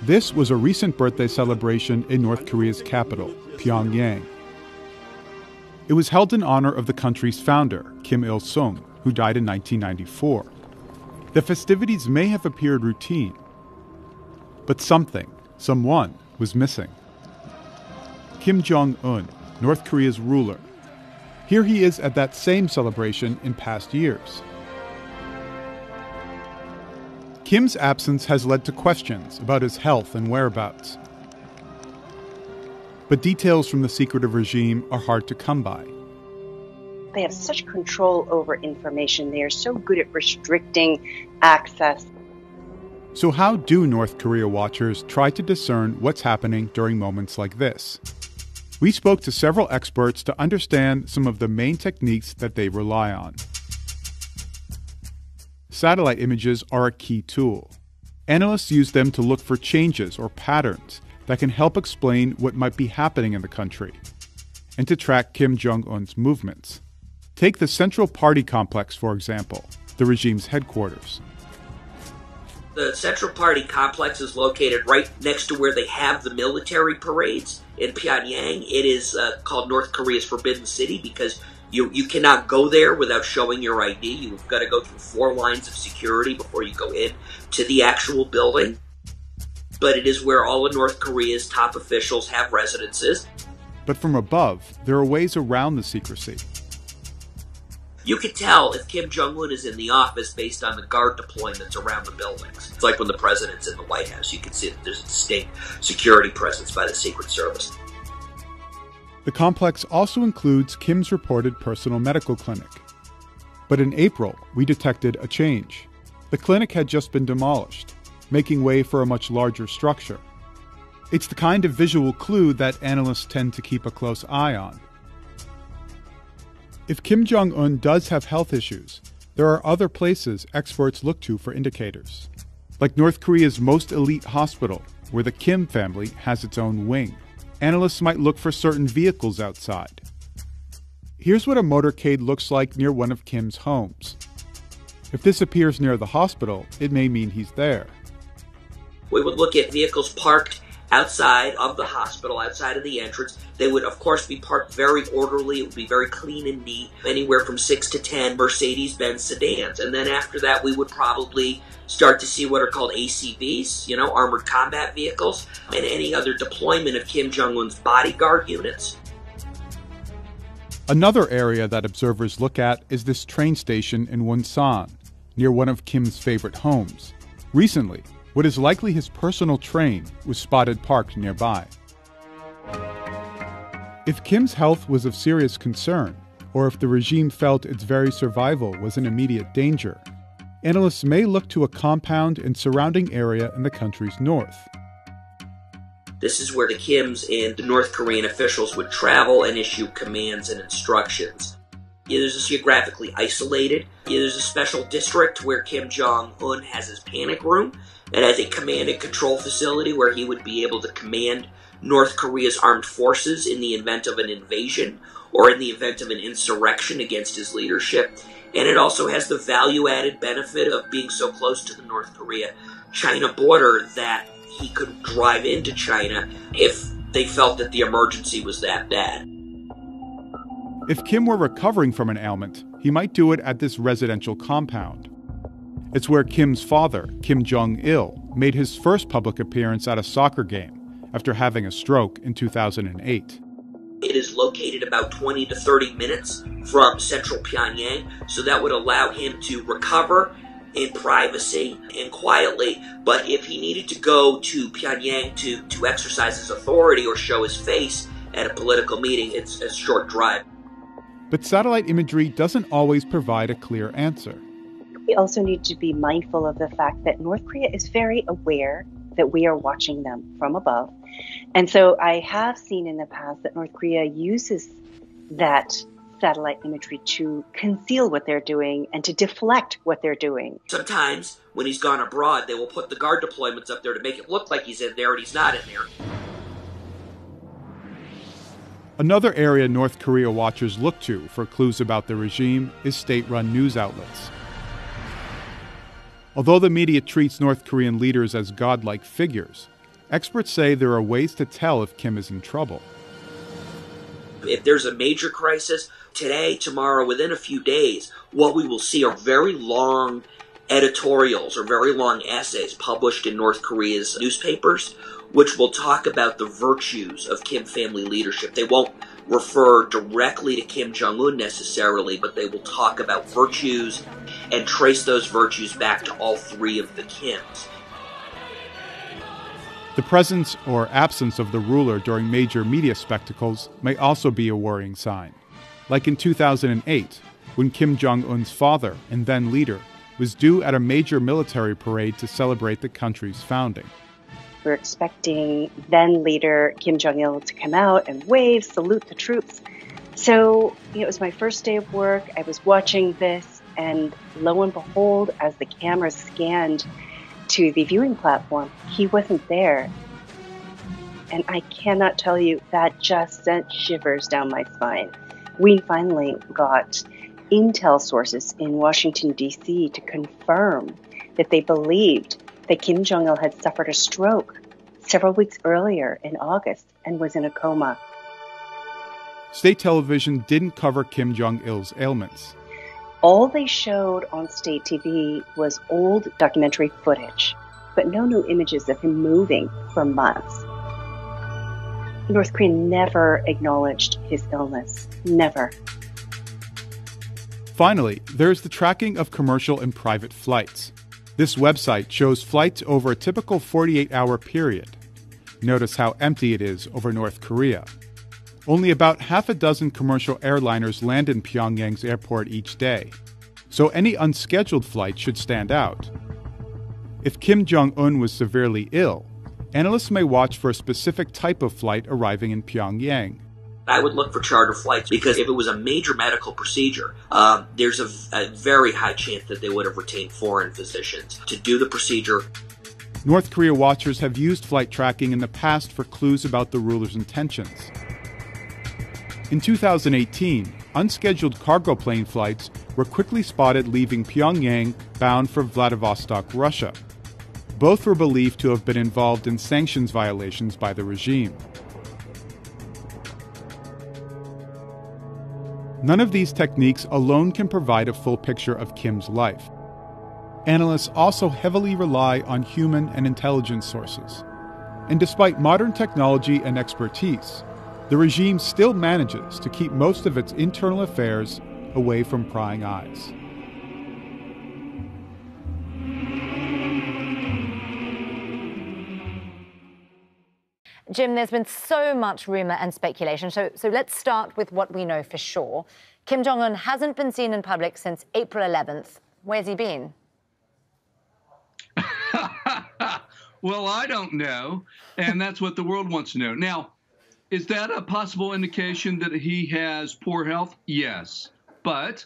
This was a recent birthday celebration in North Korea's capital, Pyongyang. It was held in honor of the country's founder, Kim Il-sung, who died in 1994. The festivities may have appeared routine, but someone was missing. Kim Jong-un, North Korea's ruler. Here he is at that same celebration in past years. Kim's absence has led to questions about his health and whereabouts. But details from the secretive regime are hard to come by. They have such control over information. They are so good at restricting access. So how do North Korea watchers try to discern what's happening during moments like this? We spoke to several experts to understand some of the main techniques that they rely on. Satellite images are a key tool. Analysts use them to look for changes or patterns that can help explain what might be happening in the country, and to track Kim Jong-un's movements. Take the Central Party complex, for example, the regime's headquarters. The Central Party complex is located right next to where they have the military parades in Pyongyang. It is called North Korea's Forbidden City because you cannot go there without showing your ID. You've got to go through 4 lines of security before you go in to the actual building. But it is where all of North Korea's top officials have residences. But from above, there are ways around the secrecy. You can tell if Kim Jong-un is in the office based on the guard deployments around the buildings. It's like when the president's in the White House. You can see that there's a distinct security presence by the Secret Service. The complex also includes Kim's reported personal medical clinic. But in April, we detected a change. The clinic had just been demolished, making way for a much larger structure. It's the kind of visual clue that analysts tend to keep a close eye on. If Kim Jong-un does have health issues, there are other places experts look to for indicators, like North Korea's most elite hospital, where the Kim family has its own wing. Analysts might look for certain vehicles outside. Here's what a motorcade looks like near one of Kim's homes. If this appears near the hospital, it may mean he's there. We would look at vehicles parked outside of the hospital, outside of the entrance. They would, of course, be parked very orderly. It would be very clean and neat, anywhere from 6 to 10 Mercedes-Benz sedans. And then after that, we would probably start to see what are called ACVs, armored combat vehicles, and any other deployment of Kim Jong-un's bodyguard units. Another area that observers look at is this train station in Wonsan, near one of Kim's favorite homes. Recently, what is likely his personal train was spotted parked nearby. If Kim's health was of serious concern, or if the regime felt its very survival was in immediate danger, analysts may look to a compound and surrounding area in the country's north. This is where the Kims and the North Korean officials would travel and issue commands and instructions. There's a geographically isolated. There's a special district where Kim Jong-un has his panic room and has a command and control facility where he would be able to command North Korea's armed forces in the event of an invasion or in the event of an insurrection against his leadership. And it also has the value-added benefit of being so close to the North Korea-China border that he could drive into China if they felt that the emergency was that bad. If Kim were recovering from an ailment, he might do it at this residential compound. It's where Kim's father, Kim Jong-il, made his first public appearance at a soccer game after having a stroke in 2008. It is located about 20 to 30 minutes from central Pyongyang, so that would allow him to recover in privacy and quietly. But if he needed to go to Pyongyang to exercise his authority or show his face at a political meeting, it's a short drive. But satellite imagery doesn't always provide a clear answer. We also need to be mindful of the fact that North Korea is very aware that we are watching them from above. And so I have seen in the past that North Korea uses that satellite imagery to conceal what they're doing and to deflect what they're doing. Sometimes when he's gone abroad, they will put the guard deployments up there to make it look like he's in there and he's not in there. Another area North Korea watchers look to for clues about the regime is state-run news outlets. Although the media treats North Korean leaders as godlike figures, Experts say there are ways to tell if Kim is in trouble. If there's a major crisis, today, tomorrow, within a few days, what we will see are very long editorials or very long essays published in North Korea's newspapers, which will talk about the virtues of Kim family leadership. They won't refer directly to Kim Jong-un necessarily, but they will talk about virtues and trace those virtues back to all three of the Kims. The presence or absence of the ruler during major media spectacles may also be a worrying sign. Like in 2008, when Kim Jong-un's father and then leader was due at a major military parade to celebrate the country's founding. We're expecting then leader Kim Jong-il to come out and wave, salute the troops. So it was my first day of work. I was watching this, and lo and behold, as the camera scanned to the viewing platform, he wasn't there. And I cannot tell you, that just sent shivers down my spine. We finally got intel sources in Washington, D.C. to confirm that they believed that Kim Jong-il had suffered a stroke several weeks earlier in August and was in a coma. State television didn't cover Kim Jong-il's ailments. All they showed on state TV was old documentary footage, but no new images of him moving for months. North Korea never acknowledged his illness. Never. Finally, there's the tracking of commercial and private flights. This website shows flights over a typical 48-hour period. Notice how empty it is over North Korea. Only about half a dozen commercial airliners land in Pyongyang's airport each day, so any unscheduled flight should stand out. If Kim Jong-un was severely ill, analysts may watch for a specific type of flight arriving in Pyongyang. I would look for charter flights because if it was a major medical procedure, there's a very high chance that they would have retained foreign physicians to do the procedure. North Korea watchers have used flight tracking in the past for clues about the ruler's intentions. In 2018, unscheduled cargo plane flights were quickly spotted leaving Pyongyang bound for Vladivostok, Russia. Both were believed to have been involved in sanctions violations by the regime. None of these techniques alone can provide a full picture of Kim's life. Analysts also heavily rely on human and intelligence sources. And despite modern technology and expertise, the regime still manages to keep most of its internal affairs away from prying eyes. Jim, there's been so much rumor and speculation, so let's start with what we know for sure. Kim Jong-un hasn't been seen in public since April 11th. Where's he been? Well, I don't know, and that's what the world wants to know. Now, is that a possible indication that he has poor health? Yes, but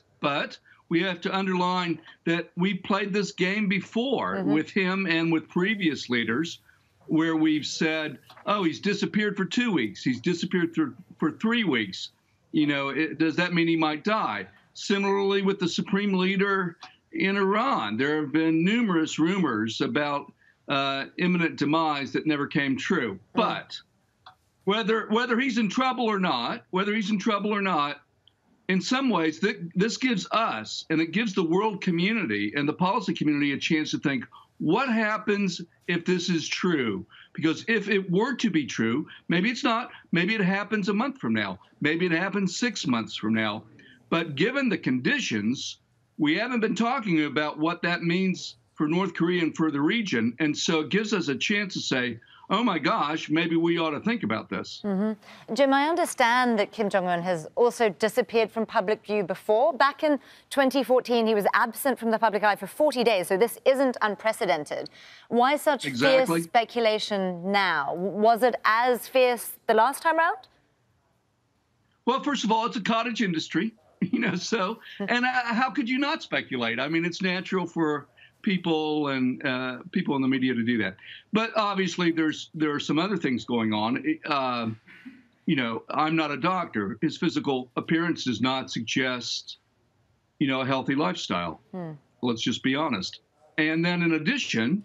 we have to underline that we played this game before with him and with previous leaders, where we've said, oh, he's disappeared for 2 weeks. He's disappeared for 3 weeks. Does that mean he might die? Similarly, with the supreme leader in Iran, there have been numerous rumors about imminent demise that never came true. But whether he's in trouble or not, in some ways, this gives us, and it gives the world community and the policy community, a chance to think, what happens if this is true? Because if it were to be true, maybe it's not. Maybe it happens a month from now. Maybe it happens 6 months from now. But given the conditions, we haven't been talking about what that means for North Korea and for the region. And so it gives us a chance to say, oh my gosh, maybe we ought to think about this. Jim, I understand that Kim Jong-un has also disappeared from public view before. Back in 2014, he was absent from the public eye for 40 days, so this isn't unprecedented. Why such fierce speculation now? Was it as fierce the last time around? Well, first of all, it's a cottage industry, and how could you not speculate? I mean, it's natural for people and people in the media to do that. But obviously, there are some other things going on. I'm not a doctor. His physical appearance does not suggest, a healthy lifestyle. Let's just be honest. And then in addition,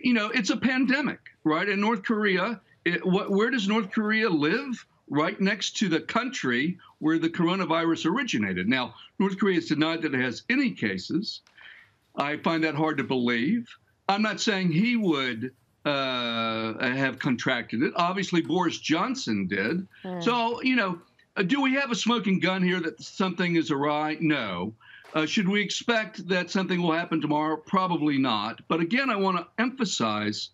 it's a pandemic, right? In North Korea, where does North Korea live? Right next to the country where the coronavirus originated. Now, North Korea has denied that it has any cases. I find that hard to believe. I'm not saying he would have contracted it. Obviously, Boris Johnson did. So, do we have a smoking gun here that something is awry? No. Should we expect that something will happen tomorrow? Probably not. But again, I want to emphasize,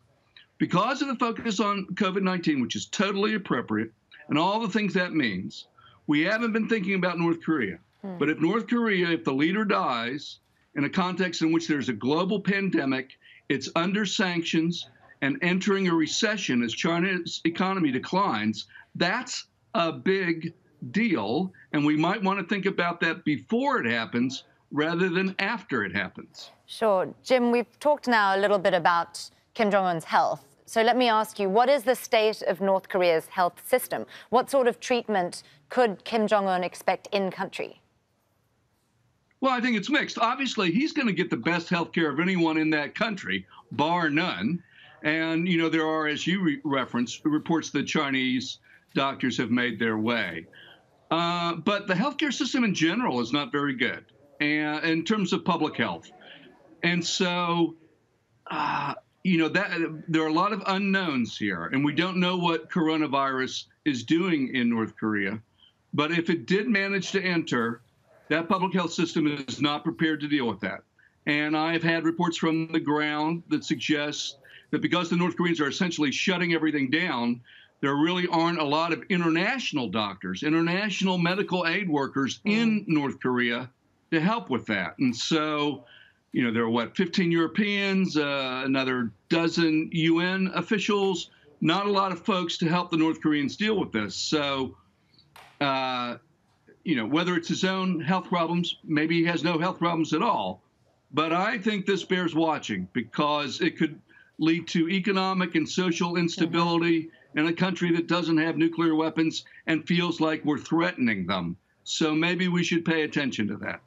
because of the focus on COVID-19, which is totally appropriate, and all the things that means, we haven't been thinking about North Korea. But if North Korea, if the leader dies in a context in which there's a global pandemic, it's under sanctions and entering a recession as China's economy declines, that's a big deal. And we might want to think about that before it happens rather than after it happens. Sure. Jim, we've talked now a little bit about Kim Jong-un's health. So let me ask you, what is the state of North Korea's health system? What sort of treatment could Kim Jong-un expect in country? Well, I think it's mixed. Obviously, he's going to get the best health care of anyone in that country, bar none. And, there are, as you referenced, reports that Chinese doctors have made their way. But the healthcare system in general is not very good in terms of public health. And so, there are a lot of unknowns here, and we don't know what coronavirus is doing in North Korea. But if it did manage to enter, that public health system is not prepared to deal with that. And I've had reports from the ground that suggest that because the North Koreans are essentially shutting everything down, there really aren't a lot of international doctors, international medical aid workers in North Korea to help with that. And so, there are, 15 Europeans, another dozen UN officials, not a lot of folks to help the North Koreans deal with this. So, whether it's his own health problems, maybe he has no health problems at all. But I think this bears watching because it could lead to economic and social instability in a country that doesn't have nuclear weapons and feels like we're threatening them. So maybe we should pay attention to that.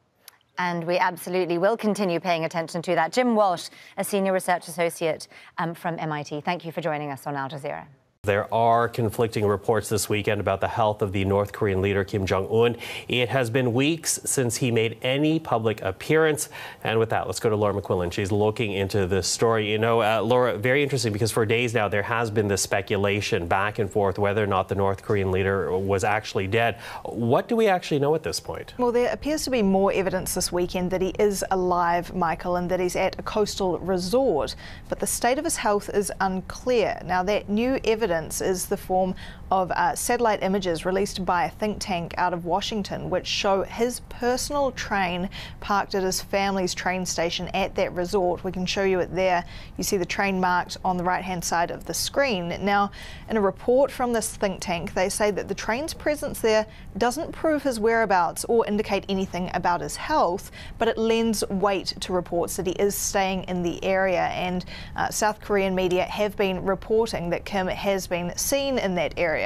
And we absolutely will continue paying attention to that. Jim Walsh, a senior research associate from MIT. Thank you for joining us on Al Jazeera. There are conflicting reports this weekend about the health of the North Korean leader, Kim Jong-un. It has been weeks since he made any public appearance. And with that, let's go to Laura McQuillan. She's looking into this story. Laura, very interesting because for days now, there has been this speculation back and forth whether or not the North Korean leader was actually dead. What do we actually know at this point? Well, there appears to be more evidence this weekend that he is alive, Michael, and that he's at a coastal resort. But the state of his health is unclear. Now, that new evidence is the form of satellite images released by a think tank out of Washington, which show his personal train parked at his family's train station at that resort. We can show you it there. You see the train marked on the right-hand side of the screen. Now, in a report from this think tank, they say that the train's presence there doesn't prove his whereabouts or indicate anything about his health, but it lends weight to reports that he is staying in the area. And South Korean media have been reporting that Kim has been seen in that area.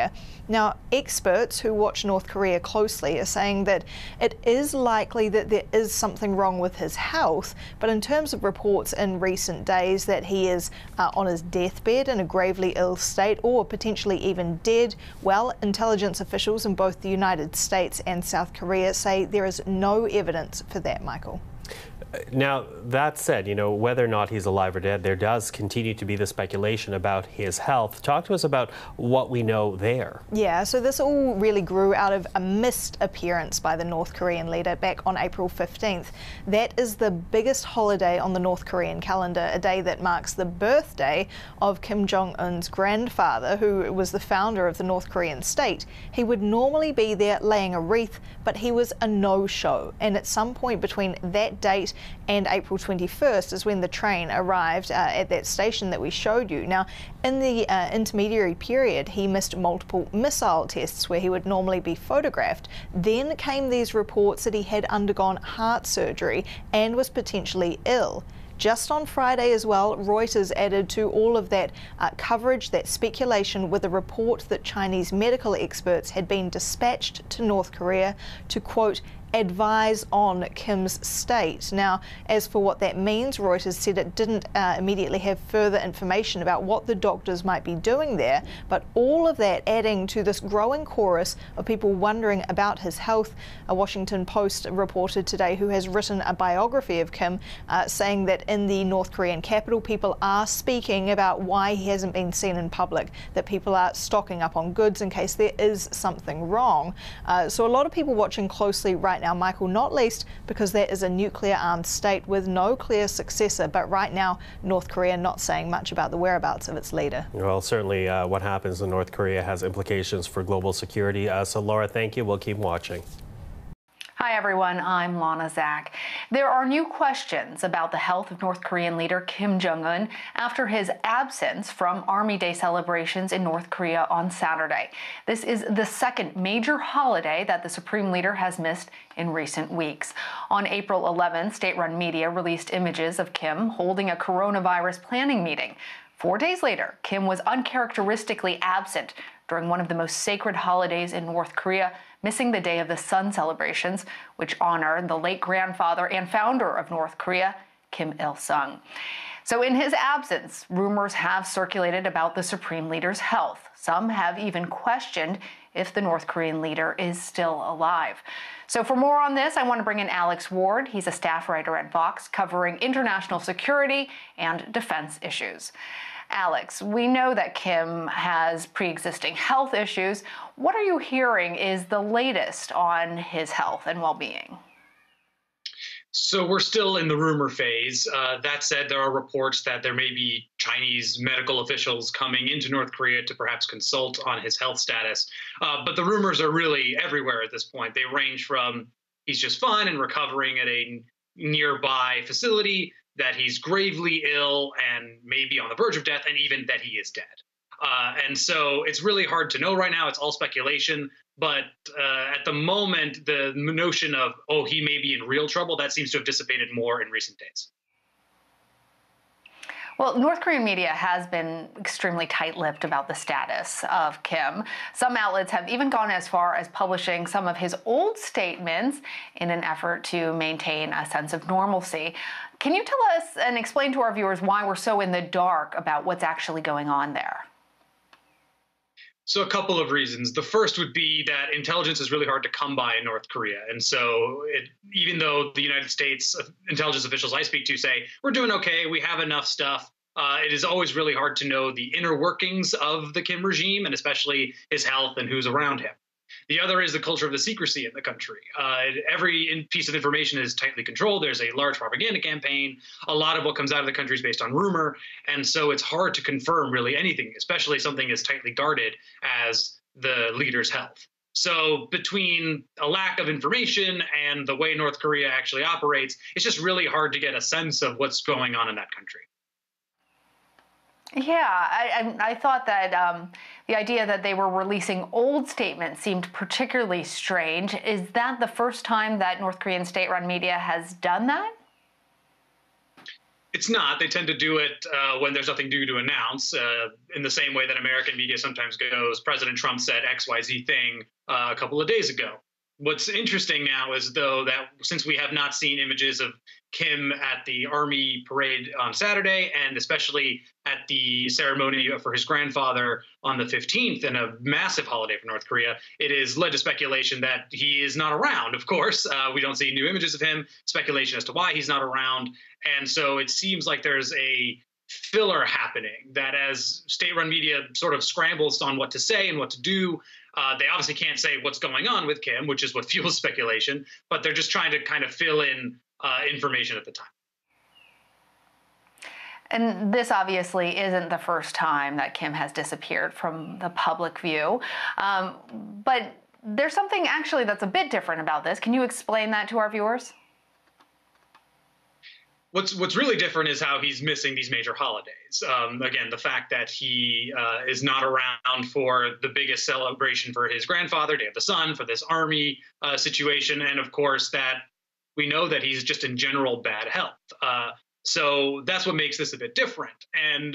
Now, experts who watch North Korea closely are saying that it is likely that there is something wrong with his health, but in terms of reports in recent days that he is on his deathbed in a gravely ill state or potentially even dead, well, intelligence officials in both the United States and South Korea say there is no evidence for that, Michael. Now, that said, whether or not he's alive or dead, there does continue to be the speculation about his health. Talk to us about what we know there. Yeah, so this all really grew out of a missed appearance by the North Korean leader back on April 15th. That is the biggest holiday on the North Korean calendar, a day that marks the birthday of Kim Jong-un's grandfather, who was the founder of the North Korean state. He would normally be there laying a wreath, but he was a no-show. And at some point between that date and April 21st is when the train arrived at that station that we showed you. Now, in the intermediary period, he missed multiple missile tests where he would normally be photographed. Then came these reports that he had undergone heart surgery and was potentially ill. Just on Friday as well, Reuters added to all of that coverage, that speculation, with a report that Chinese medical experts had been dispatched to North Korea to, quote, advise on Kim's state. Now, as for what that means, Reuters said it didn't immediately have further information about what the doctors might be doing there, but all of that adding to this growing chorus of people wondering about his health. A Washington Post reporter today who has written a biography of Kim saying that in the North Korean capital, people are speaking about why he hasn't been seen in public, that people are stocking up on goods in case there is something wrong. So a lot of people watching closely right now, Michael, not least because that is a nuclear-armed state with no clear successor, but right now North Korea not saying much about the whereabouts of its leader. Well, certainly what happens in North Korea has implications for global security. So Laura, thank you. We'll keep watching. Hi, everyone. I'm Lana Zak. There are new questions about the health of North Korean leader Kim Jong-un after his absence from Army Day celebrations in North Korea on Saturday. This is the second major holiday that the Supreme Leader has missed in recent weeks. On April 11th, state-run media released images of Kim holding a coronavirus planning meeting. 4 days later, Kim was uncharacteristically absent during one of the most sacred holidays in North Korea, missing the Day of the Sun celebrations, which honor the late grandfather and founder of North Korea, Kim Il-sung. So in his absence, rumors have circulated about the Supreme Leader's health. Some have even questioned if the North Korean leader is still alive. So for more on this, I want to bring in Alex Ward. He's a staff writer at Vox covering international security and defense issues. Alex, we know that Kim has pre-existing health issues. What are you hearing is the latest on his health and well-being? So we're still in the rumor phase. That said, there are reports that there may be Chinese medical officials coming into North Korea to perhaps consult on his health status. But the rumors are really everywhere at this point. They range from he's just fine and recovering at a nearby facility, that he's gravely ill and maybe on the verge of death, and even that he is dead. And so it's really hard to know right now. It's all speculation. But at the moment, the notion of, oh, he may be in real trouble, that seems to have dissipated more in recent days. Well, North Korean media has been extremely tight-lipped about the status of Kim. Some outlets have even gone as far as publishing some of his old statements in an effort to maintain a sense of normalcy. Can you tell us and explain to our viewers why we're so in the dark about what's actually going on there? So a couple of reasons. The first would be that intelligence is really hard to come by in North Korea. And so even though the United States intelligence officials I speak to say, we're doing okay, we have enough stuff, it is always really hard to know the inner workings of the Kim regime, and especially his health and who's around him. The other is the culture of the secrecy in the country. Every piece of information is tightly controlled. There's a large propaganda campaign. A lot of what comes out of the country is based on rumor. And so it's hard to confirm really anything, especially something as tightly guarded as the leader's health. So between a lack of information and the way North Korea actually operates, it's just really hard to get a sense of what's going on in that country. Yeah, I thought that the idea that they were releasing old statements seemed particularly strange. Is that the first time that North Korean state-run media has done that? It's not. They tend to do it when there's nothing new to announce, in the same way that American media sometimes goes, President Trump said XYZ thing a couple of days ago. What's interesting now is, though, that since we have not seen images of Kim at the Army parade on Saturday, and especially at the ceremony for his grandfather on the 15th, and a massive holiday for North Korea, it has led to speculation that he is not around, of course. We don't see new images of him, speculation as to why he's not around. And so it seems like there's a filler happening, that as state-run media sort of scrambles on what to say and what to do, they obviously can't say what's going on with Kim, which is what fuels speculation, but they're just trying to kind of fill in information at the time. And this obviously isn't the first time that Kim has disappeared from the public view. But there's something actually that's a bit different about this. Can you explain that to our viewers? What's really different is how he's missing these major holidays. Again, the fact that he is not around for the biggest celebration for his grandfather, Day of the Sun, for this army situation, and of course that we know that he's just in general bad health. So that's what makes this a bit different. And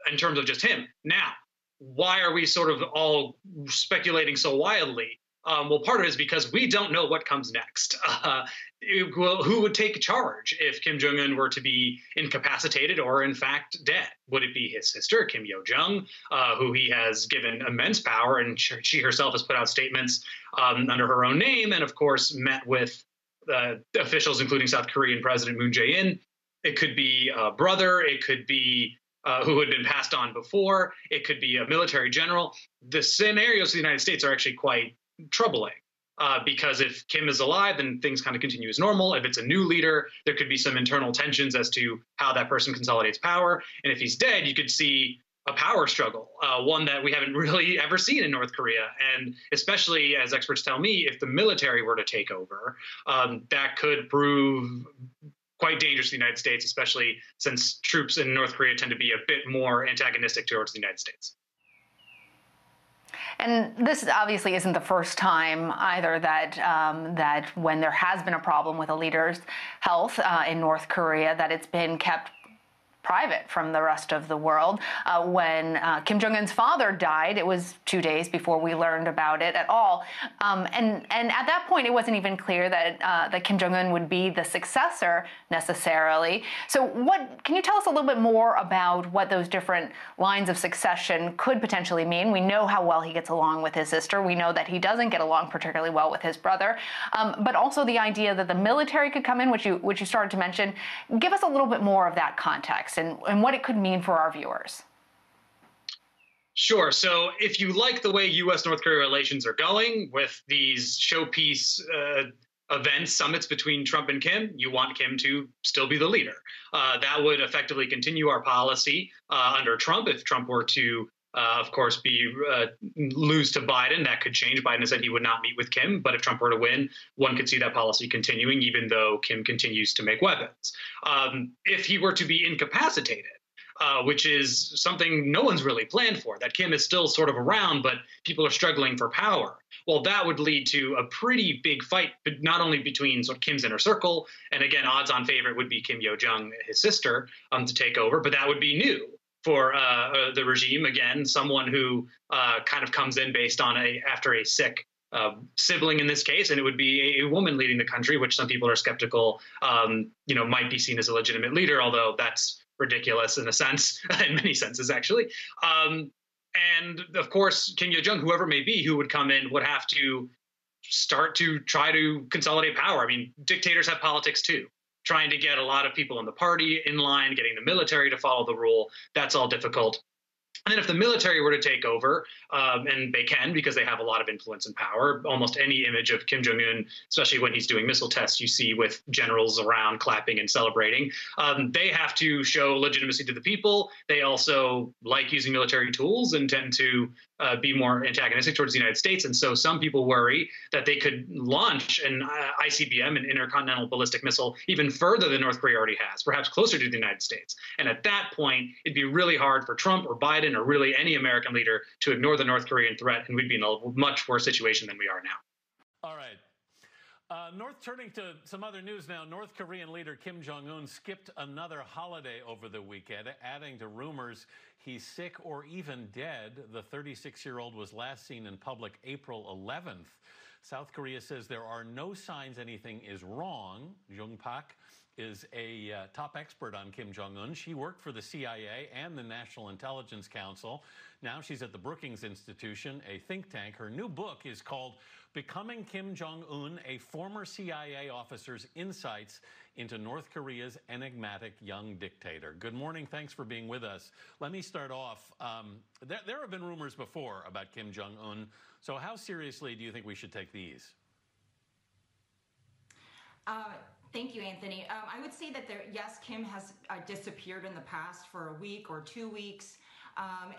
in terms of just him. Now, why are we sort of all speculating so wildly? Well, part of it is because we don't know what comes next. Who would take charge if Kim Jong-un were to be incapacitated or, in fact, dead? Would it be his sister, Kim Yo-jong, who he has given immense power, and she herself has put out statements under her own name, and, of course, met with officials, including South Korean President Moon Jae-in? It could be a brother. It could be who had been passed on before. It could be a military general. The scenarios of the United States are actually quite troubling because if Kim is alive, then things kind of continue as normal. If it's a new leader, there could be some internal tensions as to how that person consolidates power. And if he's dead, you could see a power struggle, one that we haven't really ever seen in North Korea. And especially, as experts tell me, if the military were to take over, that could prove quite dangerous to the United States, especially since troops in North Korea tend to be a bit more antagonistic towards the United States. And this obviously isn't the first time either that when there has been a problem with a leader's health in North Korea, that it's been kept private from the rest of the world. When Kim Jong-un's father died, it was 2 days before we learned about it at all. And at that point, it wasn't even clear that Kim Jong-un would be the successor necessarily. So can you tell us a little bit more about what those different lines of succession could potentially mean? We know how well he gets along with his sister. We know that he doesn't get along particularly well with his brother. But also the idea that the military could come in, which you started to mention. Give us a little bit more of that context and what it could mean for our viewers. Sure. So if you like the way U.S.-North Korea relations are going with these showpiece events, summits between Trump and Kim, you want Kim to still be the leader. That would effectively continue our policy under Trump. If Trump were to, of course, lose to Biden, that could change. Biden has said he would not meet with Kim. But if Trump were to win, one could see that policy continuing, even though Kim continues to make weapons. If he were to be incapacitated, which is something no one's really planned for, that Kim is still sort of around, but people are struggling for power. Well, that would lead to a pretty big fight, but not only between sort of Kim's inner circle, and again, odds-on favorite would be Kim Yo-jong, his sister, to take over, but that would be new for the regime. Again, someone who kind of comes in based on after a sick sibling in this case, and it would be a woman leading the country, which some people are skeptical, might be seen as a legitimate leader, although that's ridiculous in a sense, in many senses, actually. And of course, Kim Yo-jong, whoever may be, who would come in, would have to start to try to consolidate power. I mean, dictators have politics too. Trying to get a lot of people in the party in line, getting the military to follow the rule, that's all difficult. And then if the military were to take over, and they can because they have a lot of influence and power, almost any image of Kim Jong-un, especially when he's doing missile tests, you see with generals around clapping and celebrating. They have to show legitimacy to the people. They also like using military tools and tend to be more antagonistic towards the United States. And so some people worry that they could launch an ICBM, an intercontinental ballistic missile, even further than North Korea already has, perhaps closer to the United States. And at that point, it'd be really hard for Trump or Biden or really any American leader to ignore the North Korean threat, and we'd be in a much worse situation than we are now. All right. Turning to some other news now, North Korean leader Kim Jong-un skipped another holiday over the weekend, adding to rumors he's sick or even dead. The 36-year-old was last seen in public April 11th. South Korea says there are no signs anything is wrong. Jong Pak is a top expert on Kim Jong-un. She worked for the CIA and the National Intelligence Council. Now she's at the Brookings Institution, a think tank. Her new book is called Becoming Kim Jong-un, a Former CIA Officer's Insights into North Korea's Enigmatic Young Dictator. Good morning. Thanks for being with us. Let me start off. There have been rumors before about Kim Jong-un. So how seriously do you think we should take these? Thank you, Anthony. I would say that yes, Kim has disappeared in the past for a week or 2 weeks.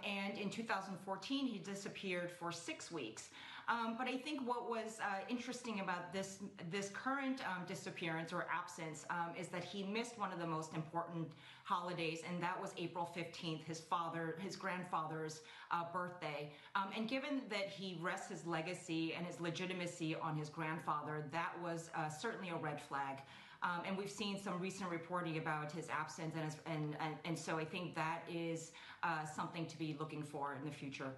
And in 2014, he disappeared for 6 weeks. But I think what was interesting about this current disappearance or absence is that he missed one of the most important holidays, and that was April 15th, his grandfather's birthday. And given that he rests his legacy and his legitimacy on his grandfather, that was certainly a red flag. And we've seen some recent reporting about his absence, and so I think that is something to be looking for in the future.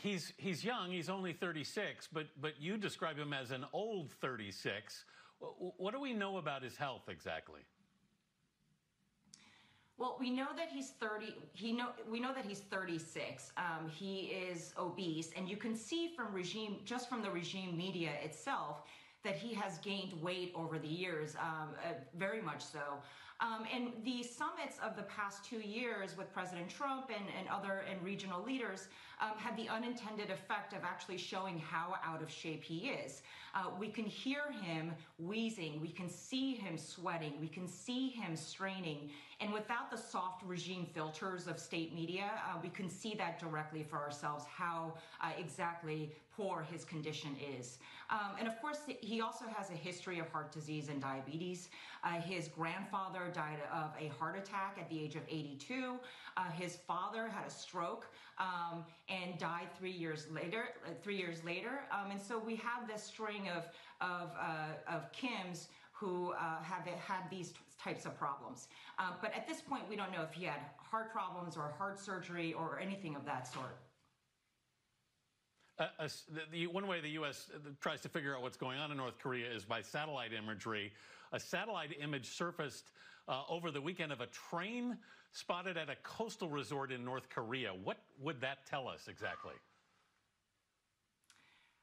He's young. He's only 36, but you describe him as an old 36. What do we know about his health exactly? Well, we know that he's 30. We know that he's 36. He is obese, and you can see from the regime media itself that he has gained weight over the years, very much so. And the summits of the past 2 years with President Trump and regional leaders had the unintended effect of actually showing how out of shape he is. We can hear him wheezing, we can see him sweating, we can see him straining, and without the soft regime filters of state media, we can see that directly for ourselves, how exactly poor his condition is. And of course, he also has a history of heart disease and diabetes. His grandfather died of a heart attack at the age of 82. His father had a stroke and died 3 years later. And so we have this string of Kims who have had these types of problems. But at this point, we don't know if he had heart problems or heart surgery or anything of that sort. One way the U.S. tries to figure out what's going on in North Korea is by satellite imagery. A satellite image surfaced over the weekend of a train spotted at a coastal resort in North Korea. What would that tell us exactly?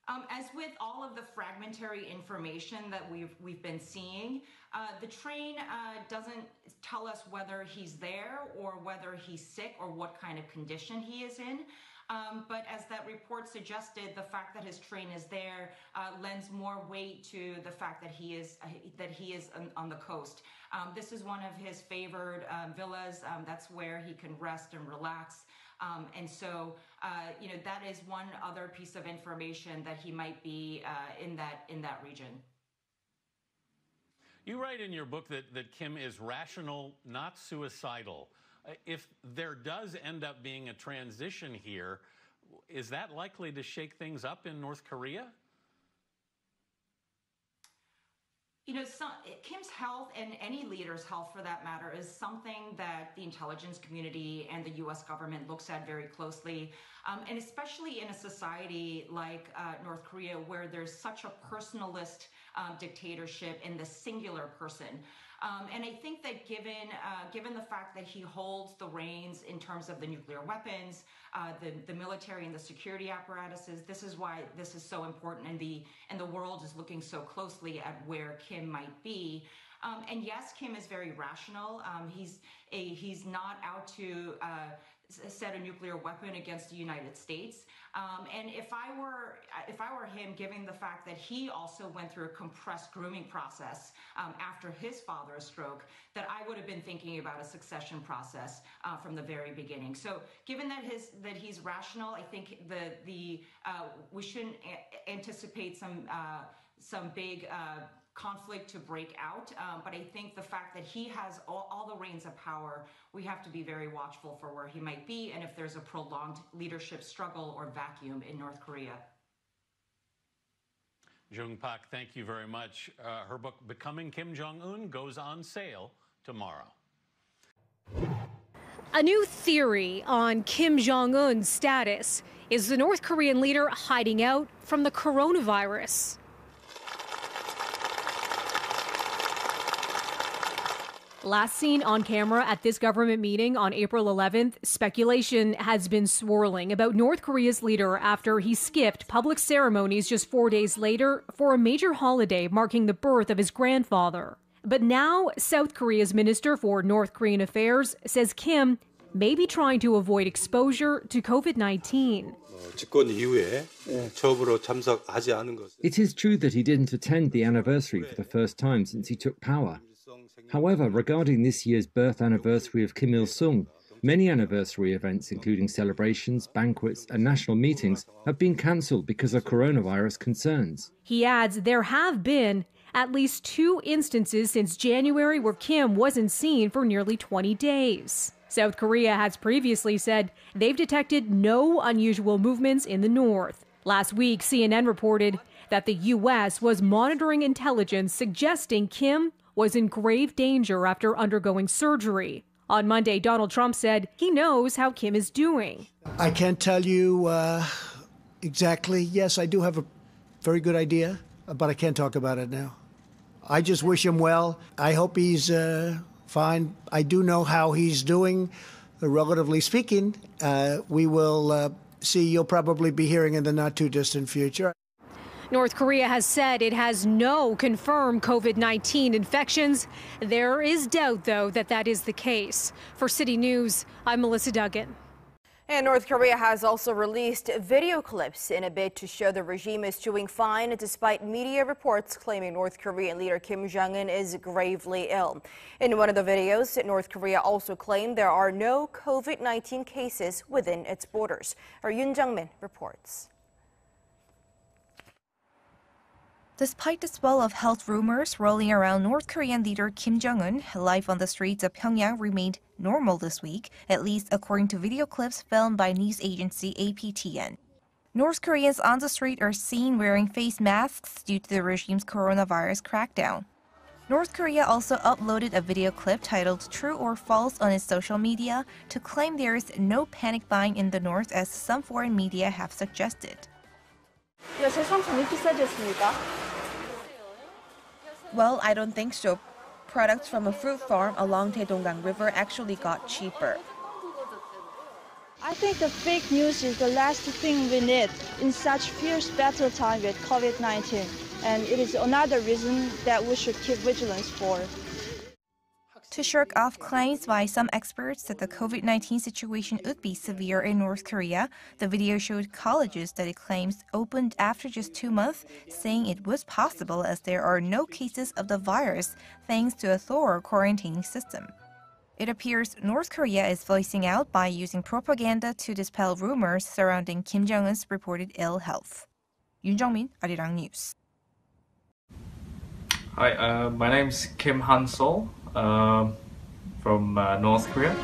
As with all of the fragmentary information that we've been seeing, the train doesn't tell us whether he's there or whether he's sick or what kind of condition he is in. But as that report suggested, the fact that his train is there lends more weight to the fact that he is on the coast. This is one of his favored villas. That's where he can rest and relax. And so, that is one other piece of information that he might be in that region. You write in your book that Kim is rational, not suicidal. If there does end up being a transition here, is that likely to shake things up in North Korea? Kim's health, and any leader's health for that matter, is something that the intelligence community and the U.S. government looks at very closely, and especially in a society like North Korea, where there's such a personalist dictatorship in the singular person. And I think that given the fact that he holds the reins in terms of the nuclear weapons, the military and the security apparatuses, this is why this is so important, and the world is looking so closely at where Kim might be. And yes, Kim is very rational. He's not out to set a nuclear weapon against the United States. And if I were him, given the fact that he also went through a compressed grooming process after his father's stroke, that I would have been thinking about a succession process from the very beginning. So, given that he's rational, I think we shouldn't anticipate some big conflict to break out, but I think the fact that he has all the reins of power, we have to be very watchful for where he might be and if there's a prolonged leadership struggle or vacuum in North Korea. Jong Pak, thank you very much. Her book, Becoming Kim Jong-un, goes on sale tomorrow. A new theory on Kim Jong-un's status is the North Korean leader hiding out from the coronavirus. Last seen on camera at this government meeting on April 11th, speculation has been swirling about North Korea's leader after he skipped public ceremonies just 4 days later for a major holiday marking the birth of his grandfather. But now, South Korea's Minister for North Korean Affairs says Kim may be trying to avoid exposure to COVID-19. It is true that he didn't attend the anniversary for the first time since he took power. However, regarding this year's birth anniversary of Kim Il-sung, many anniversary events, including celebrations, banquets, and national meetings, have been cancelled because of coronavirus concerns. He adds there have been at least 2 instances since January where Kim wasn't seen for nearly 20 days. South Korea has previously said they've detected no unusual movements in the north. Last week, CNN reported that the U.S. was monitoring intelligence suggesting Kim was in grave danger after undergoing surgery. On Monday, Donald Trump said he knows how Kim is doing. I can't tell you exactly. Yes, I do have a very good idea, but I can't talk about it now. I just wish him well. I hope he's fine. I do know how he's doing, relatively speaking. We will see. You'll probably be hearing in the not-too-distant future. North Korea has said it has no confirmed COVID-19 infections. There is doubt, though, that that is the case. For City News, I'm Melissa Duggan. And North Korea has also released video clips in a bid to show the regime is doing fine, despite media reports claiming North Korean leader Kim Jong-un is gravely ill. In one of the videos, North Korea also claimed there are no COVID-19 cases within its borders. Our Yoon Jung-min reports. Despite the swell of health rumors rolling around North Korean leader Kim Jong-un, life on the streets of Pyongyang remained normal this week, at least according to video clips filmed by news agency APTN. North Koreans on the street are seen wearing face masks due to the regime's coronavirus crackdown. North Korea also uploaded a video clip titled True or False on its social media to claim there is no panic buying in the north, as some foreign media have suggested. Well, I don't think so. Products from a fruit farm along Taedonggang River actually got cheaper. I think the fake news is the last thing we need in such fierce battle time with COVID-19. And it is another reason that we should keep vigilance for. To shirk off claims by some experts that the COVID-19 situation would be severe in North Korea, the video showed colleges that it claims opened after just 2 months, saying it was possible as there are no cases of the virus thanks to a thorough quarantining system. It appears North Korea is voicing out by using propaganda to dispel rumors surrounding Kim Jong-un's reported ill health. Yoon Jung-min, Arirang News. Hi, my name is Kim Han-sol. From North Korea.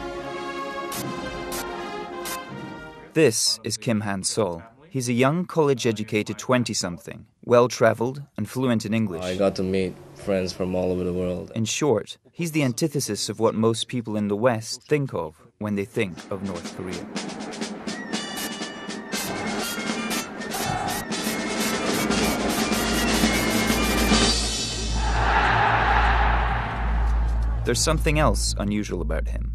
This is Kim Han-sol. He's a young college-educated 20-something, well-traveled and fluent in English. I got to meet friends from all over the world. In short, he's the antithesis of what most people in the West think of when they think of North Korea. There's something else unusual about him.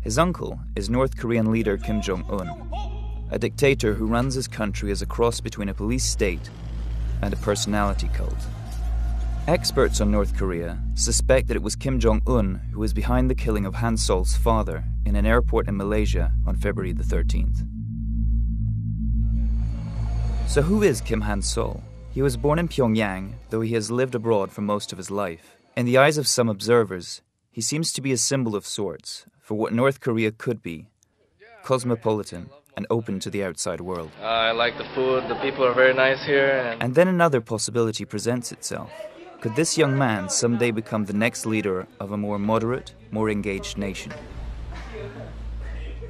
His uncle is North Korean leader Kim Jong-un, a dictator who runs his country as a cross between a police state and a personality cult. Experts on North Korea suspect that it was Kim Jong-un who was behind the killing of Han-sol's father in an airport in Malaysia on February the 13th. So who is Kim Han-sol? He was born in Pyongyang, though he has lived abroad for most of his life. In the eyes of some observers, he seems to be a symbol of sorts for what North Korea could be: cosmopolitan and open to the outside world. I like the food, the people are very nice here. And then another possibility presents itself. Could this young man someday become the next leader of a more moderate, more engaged nation?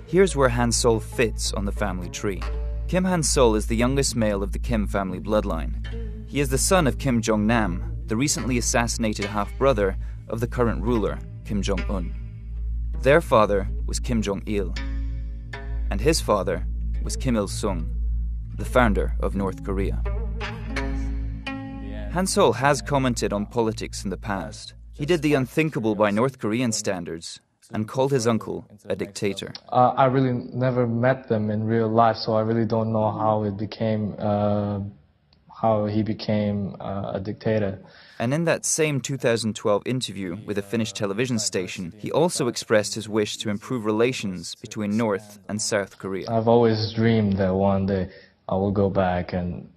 Here's where Han-sol fits on the family tree. Kim Han-sol is the youngest male of the Kim family bloodline. He is the son of Kim Jong-nam, the recently assassinated half-brother of the current ruler, Kim Jong-un. Their father was Kim Jong-il, and his father was Kim Il-sung, the founder of North Korea. Han-sol has commented on politics in the past. He did the unthinkable by North Korean standards and called his uncle a dictator. I really never met them in real life, so I really don't know how he became a dictator. And in that same 2012 interview with a Finnish television station, he also expressed his wish to improve relations between North and South Korea. I've always dreamed that one day I will go back and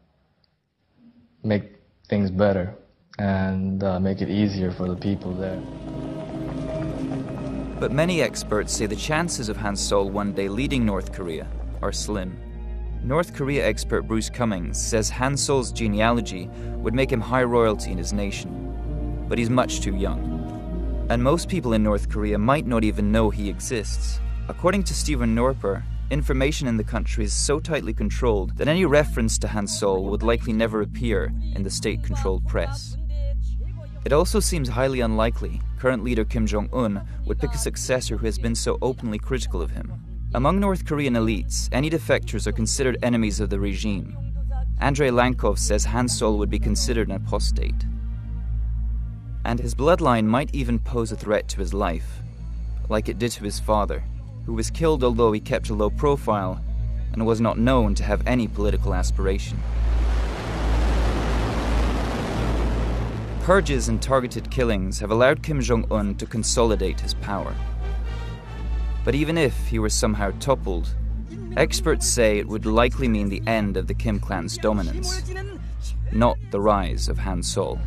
make things better and make it easier for the people there. But many experts say the chances of Han-sol one day leading North Korea are slim. North Korea expert Bruce Cummings says Han-sol's genealogy would make him high royalty in his nation, but he's much too young. And most people in North Korea might not even know he exists. According to Stephen Norper, information in the country is so tightly controlled that any reference to Han-sol would likely never appear in the state-controlled press. It also seems highly unlikely current leader Kim Jong-un would pick a successor who has been so openly critical of him. Among North Korean elites, any defectors are considered enemies of the regime. Andrei Lankov says Han Sol would be considered an apostate. And his bloodline might even pose a threat to his life, like it did to his father, who was killed although he kept a low profile and was not known to have any political aspiration. Purges and targeted killings have allowed Kim Jong-un to consolidate his power. But even if he were somehow toppled, experts say it would likely mean the end of the Kim clan's dominance, not the rise of Han Sol.